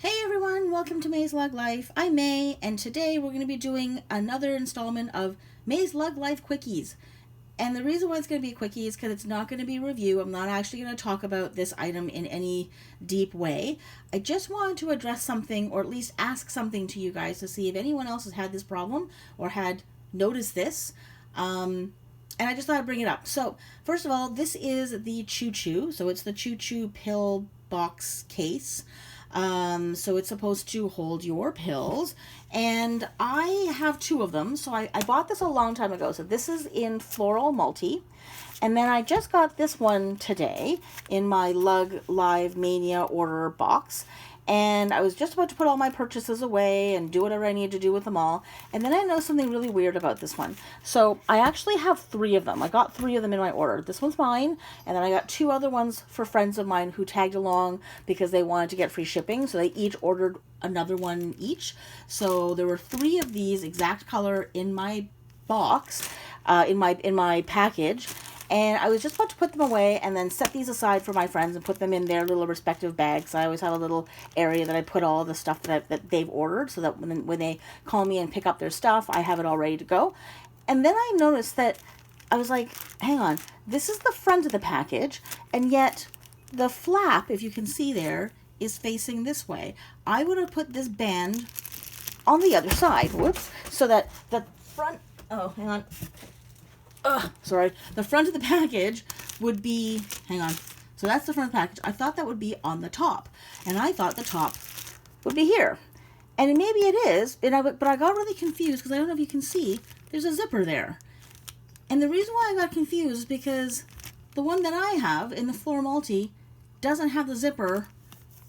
Hey everyone, welcome to MaysLugLife. I'm May, and today we're going to be doing another installment of MaysLugLife Quickies. And the reason why it's going to be a quickie is because it's not going to be a review. I'm not actually going to talk about this item in any deep way. I just wanted to address something, or at least ask something to you guys to see if anyone else has had this problem or had noticed this. And I just thought I'd bring it up. So, first of all, this is the Choo. So it's the Choo pill box case. So it's supposed to hold your pills, and I have two of them. So I bought this a long time ago. So this is in floral multi, and then I just got this one today in my MaysLugLife Mania order box. And I was just about to put all my purchases away and do whatever I need to do with them all. And then I know something really weird about this one. So I actually have three of them. I got three of them in my order. This one's mine. And then I got two other ones for friends of mine who tagged along because they wanted to get free shipping. So they each ordered another one each. So there were three of these exact color in my box, in my package. And I was just about to put them away and then set these aside for my friends and put them in their little respective bags. I always have a little area that I put all the stuff that they've ordered, so that when they call me and pick up their stuff, I have it all ready to go. And then I noticed that I was like, hang on, this is the front of the package, and yet the flap, if you can see there, is facing this way. I would have put this band on the other side, whoops, so that the front, oh, hang on. Sorry, the front of the package would be, hang on, so that's the front of the package. I thought that would be on the top, and I thought the top would be here. And maybe it is, but I got really confused because I don't know if you can see, there's a zipper there. And the reason why I got confused is because the one that I have in the Floor Multi doesn't have the zipper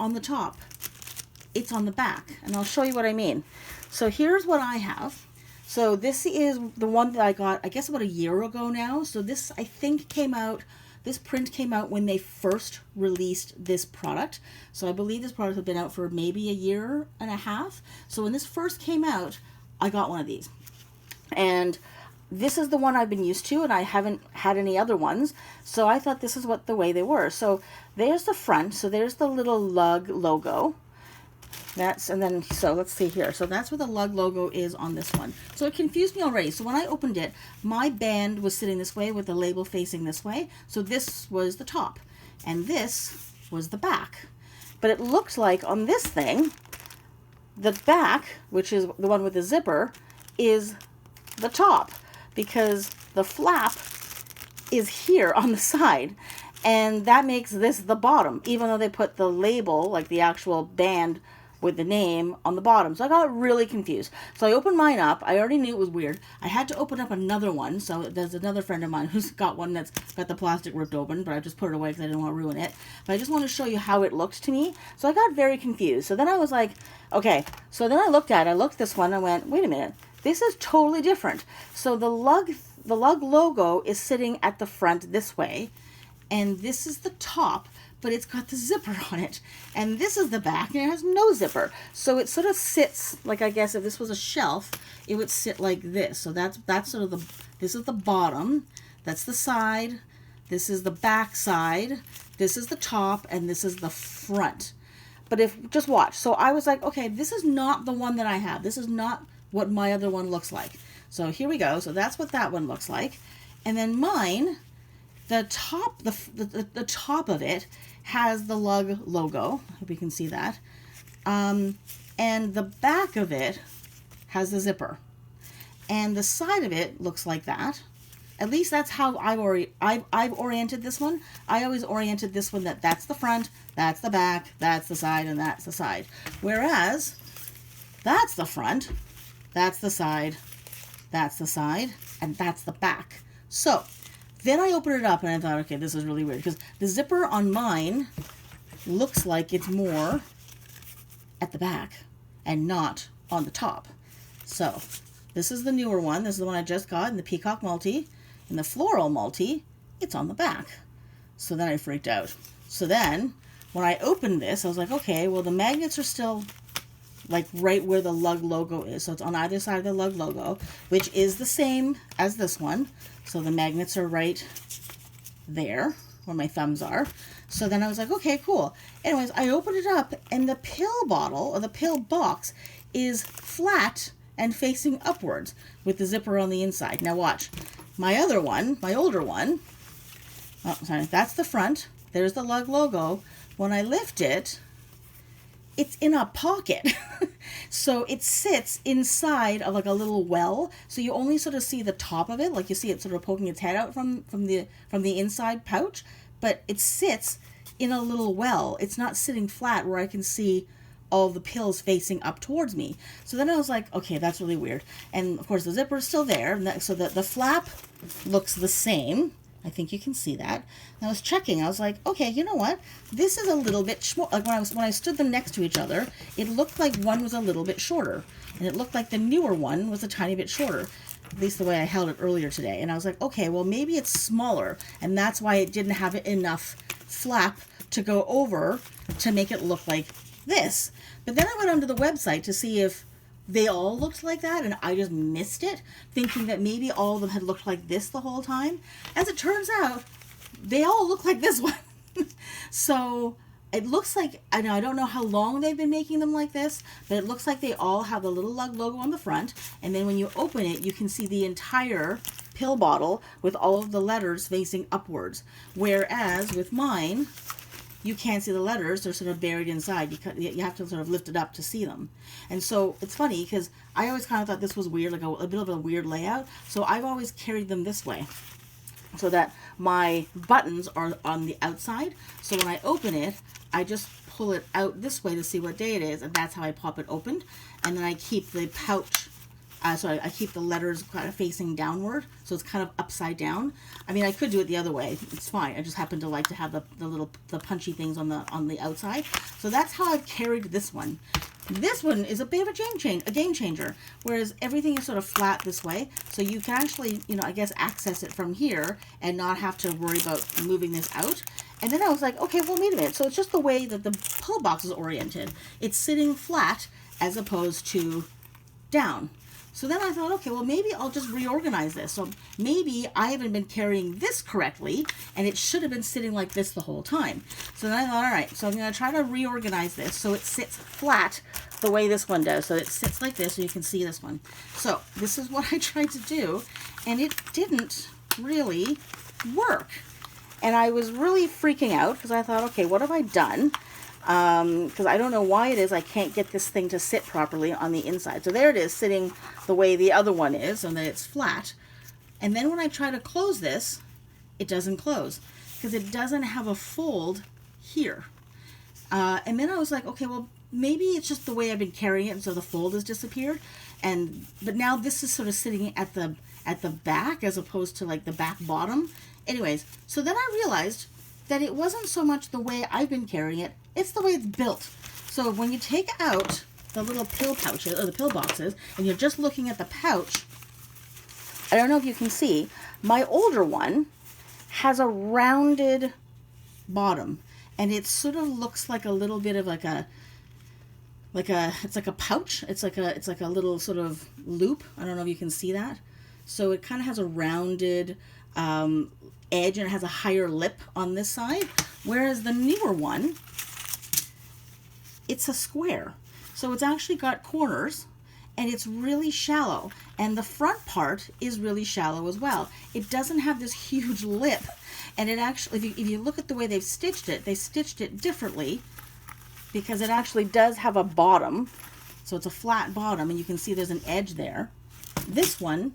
on the top. It's on the back, and I'll show you what I mean. So here's what I have. So this is the one that I got, I guess, about a year ago now. So this, I think, this print came out when they first released this product. So I believe this product had been out for maybe a year and a half. So when this first came out, I got one of these. And this is the one I've been used to, and I haven't had any other ones. So I thought this is the way they were. So there's the front. So there's the little lug logo. So let's see here. So that's where the lug logo is on this one. So it confused me already. So when I opened it, my band was sitting this way with the label facing this way. So this was the top, and this was the back. But it looks like on this thing, the back, which is the one with the zipper, is the top, because the flap is here on the side. And that makes this the bottom, even though they put the label, like the actual band with the name, on the bottom. So I got really confused. So I opened mine up. I already knew it was weird. I had to open up another one. So there's another friend of mine who's got one that's got the plastic ripped open, but I just put it away because I didn't want to ruin it. But I just want to show you how it looks to me. So I got very confused. So then I was like, okay. So then I looked at this one and I went, wait a minute. This is totally different. So the lug logo is sitting at the front this way, and this is the top, but it's got the zipper on it. And this is the back, and it has no zipper. So it sort of sits, like, I guess if this was a shelf, it would sit like this. So that's sort of this is the bottom, that's the side, this is the back side, this is the top, and this is the front. But just watch. So I was like, okay, this is not the one that I have. This is not what my other one looks like. So here we go. So that's what that one looks like. And then mine, the top, the top of it has the lug logo. I hope you can see that. And the back of it has the zipper. And the side of it looks like that. At least that's how I've oriented this one. I always oriented this one that's the front, that's the back, that's the side, and that's the side. Whereas that's the front, that's the side, and that's the back. So then I opened it up and I thought, okay, this is really weird, because the zipper on mine looks like it's more at the back and not on the top. So this is the newer one. This is the one I just got in the Peacock Multi. In the Floral Multi, it's on the back. So then I freaked out. So then when I opened this, I was like, okay, well, the magnets are still like right where the lug logo is. So it's on either side of the lug logo, which is the same as this one. So the magnets are right there, where my thumbs are. So then I was like, okay, cool. Anyways, I opened it up, and the pill bottle, or the pill box, is flat and facing upwards with the zipper on the inside. Now watch. My other one, my older one, oh, sorry, that's the front. There's the Lug logo. When I lift it, it's in a pocket. So it sits inside of like a little well. So you only sort of see the top of it, like you see it sort of poking its head out from the inside pouch, but it sits in a little well. It's not sitting flat where I can see all the pills facing up towards me. So then I was like, okay, that's really weird. And of course the zipper is still there, and so the flap looks the same. I think you can see that. And I was checking. I was like, okay, you know what? This is a little bit small. Like when I stood them next to each other, it looked like one was a little bit shorter, and it looked like the newer one was a tiny bit shorter. At least the way I held it earlier today. And I was like, okay, well maybe it's smaller, and that's why it didn't have enough flap to go over to make it look like this. But then I went onto the website to see if they all looked like that, and I just missed it, thinking that maybe all of them had looked like this the whole time. As it turns out, they all look like this one. So it looks like, I don't know how long they've been making them like this, but it looks like they all have the little Lug logo on the front, and then when you open it, you can see the entire pill bottle with all of the letters facing upwards. Whereas with mine, you can't see the letters. They're sort of buried inside. You have to sort of lift it up to see them. And so it's funny because I always kind of thought this was weird, like a bit of a weird layout. So I've always carried them this way so that my buttons are on the outside. So when I open it, I just pull it out this way to see what day it is, and that's how I pop it open. And then I keep the pouch, I keep the letters kind of facing downward, so it's kind of upside down. I mean, I could do it the other way. It's fine. I just happen to like to have the punchy things on the outside. So that's how I've carried this one. This one is a bit of a game changer, whereas everything is sort of flat this way, so you can actually, I guess, access it from here and not have to worry about moving this out. And then I was like, okay, well, wait a minute. So it's just the way that the pill box is oriented. It's sitting flat as opposed to down. So then I thought, okay, well, maybe I'll just reorganize this. So maybe I haven't been carrying this correctly, and it should have been sitting like this the whole time. So then I thought, all right, so I'm going to try to reorganize this so it sits flat the way this one does. So it sits like this, so you can see this one. So this is what I tried to do, and it didn't really work. And I was really freaking out because I thought, okay, what have I done? Because I don't know why it is I can't get this thing to sit properly on the inside. So there it is, sitting the way the other one is, so that it's flat. And then when I try to close this, it doesn't close because it doesn't have a fold here. And then I was like, okay, well, maybe it's just the way I've been carrying it, and so the fold has disappeared. But now this is sort of sitting at the back as opposed to like the back bottom. Anyways, so then I realized that it wasn't so much the way I've been carrying it, it's the way it's built. So when you take out the little pill pouches, or the pill boxes, and you're just looking at the pouch, I don't know if you can see, my older one has a rounded bottom, and it sort of looks like a little bit of it's like a pouch. It's like a little sort of loop. I don't know if you can see that. So it kind of has a rounded edge, and it has a higher lip on this side, whereas the newer one, it's a square. So it's actually got corners, and it's really shallow, and the front part is really shallow as well. It doesn't have this huge lip, and it actually, if you look at the way they've stitched it, they stitched it differently because it actually does have a bottom. So it's a flat bottom, and you can see there's an edge there. This one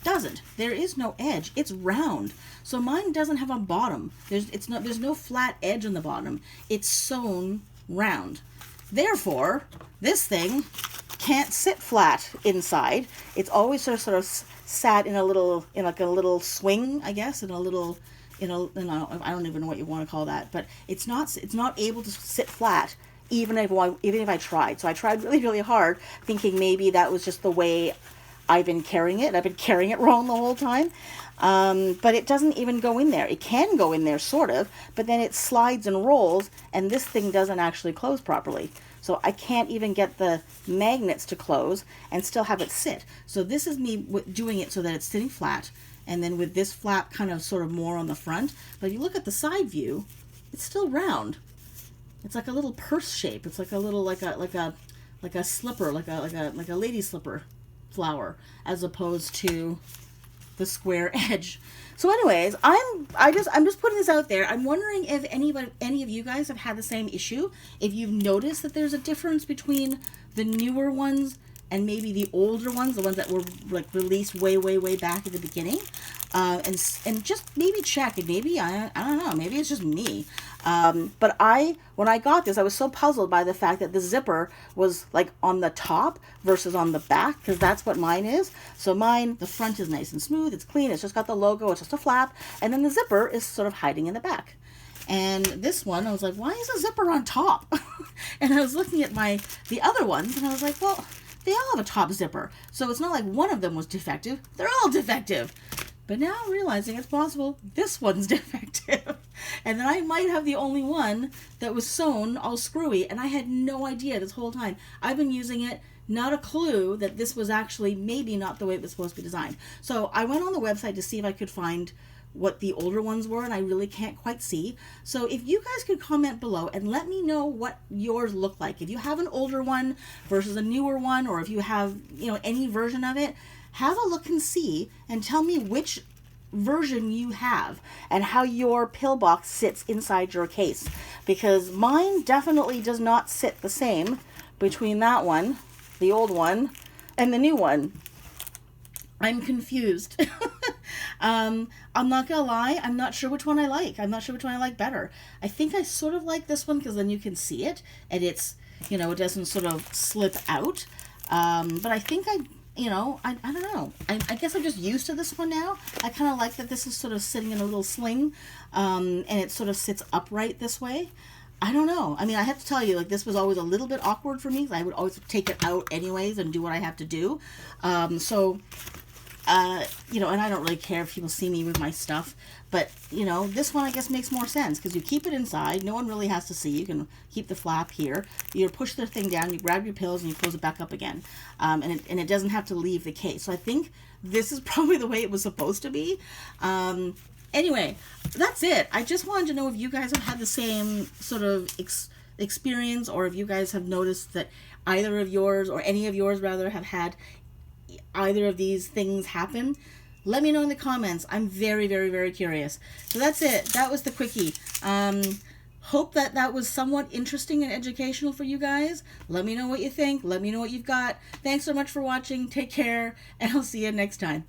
doesn't. There is no edge. It's round. So mine doesn't have a bottom. There's no flat edge on the bottom. It's sewn round. Therefore, this thing can't sit flat inside. It's always sort of sat in like a little swing, I guess, I don't even know what you want to call that, but it's not able to sit flat even if I tried. So I tried really, really hard, thinking maybe that was just the way I've been carrying it. I've been carrying it wrong the whole time. But it doesn't even go in there. It can go in there, sort of, but then it slides and rolls, and this thing doesn't actually close properly. So I can't even get the magnets to close and still have it sit. So this is me doing it so that it's sitting flat, and then with this flap kind of sort of more on the front. But if you look at the side view, it's still round. It's like a little purse shape. It's like a little like a slipper, like a lady slipper flower, as opposed to the square edge. So anyways, I'm just putting this out there. I'm wondering if any of you guys have had the same issue. If you've noticed that there's a difference between the newer ones and maybe the older ones, the ones that were like released way back at the beginning, and just maybe check. And maybe I don't know. Maybe it's just me. But when I got this, I was so puzzled by the fact that the zipper was like on the top versus on the back, because that's what mine is. So mine, the front is nice and smooth. It's clean. It's just got the logo. It's just a flap, and then the zipper is sort of hiding in the back. And this one, I was like, why is the zipper on top? And I was looking at the other ones, and I was like, well, they all have a top zipper. So it's not like one of them was defective. They're all defective. But now I'm realizing it's possible this one's defective. And then I might have the only one that was sewn all screwy, and I had no idea this whole time. I've been using it, not a clue that this was actually maybe not the way it was supposed to be designed. So I went on the website to see if I could find what the older ones were, and I really can't quite see. So if you guys could comment below and let me know what yours look like. If you have an older one versus a newer one, or if you have, any version of it, have a look and see, and tell me which version you have and how your pillbox sits inside your case, because mine definitely does not sit the same between that one, the old one, and the new one. I'm confused. I'm not gonna lie, I'm not sure which one I like. I'm not sure which one I like better. I think I sort of like this one because then you can see it, and it's, it doesn't sort of slip out. But I think I don't know. I guess I'm just used to this one now. I kind of like that this is sort of sitting in a little sling, and it sort of sits upright this way. I don't know. I mean, I have to tell you, like, this was always a little bit awkward for me, because I would always take it out anyways and do what I have to do. And I don't really care if people see me with my stuff, but, this one I guess makes more sense, because you keep it inside. No one really has to see. You can keep the flap here. You push the thing down, you grab your pills, and you close it back up again. And it doesn't have to leave the case. So I think this is probably the way it was supposed to be. Anyway, that's it. I just wanted to know if you guys have had the same sort of experience, or if you guys have noticed that either of yours, or any of yours rather, have had either of these things happen. Let me know in the comments. I'm very, very, very curious. So that's it. That was the quickie. Hope that was somewhat interesting and educational for you guys. Let me know what you think. Let me know what you've got. Thanks so much for watching. Take care, and I'll see you next time.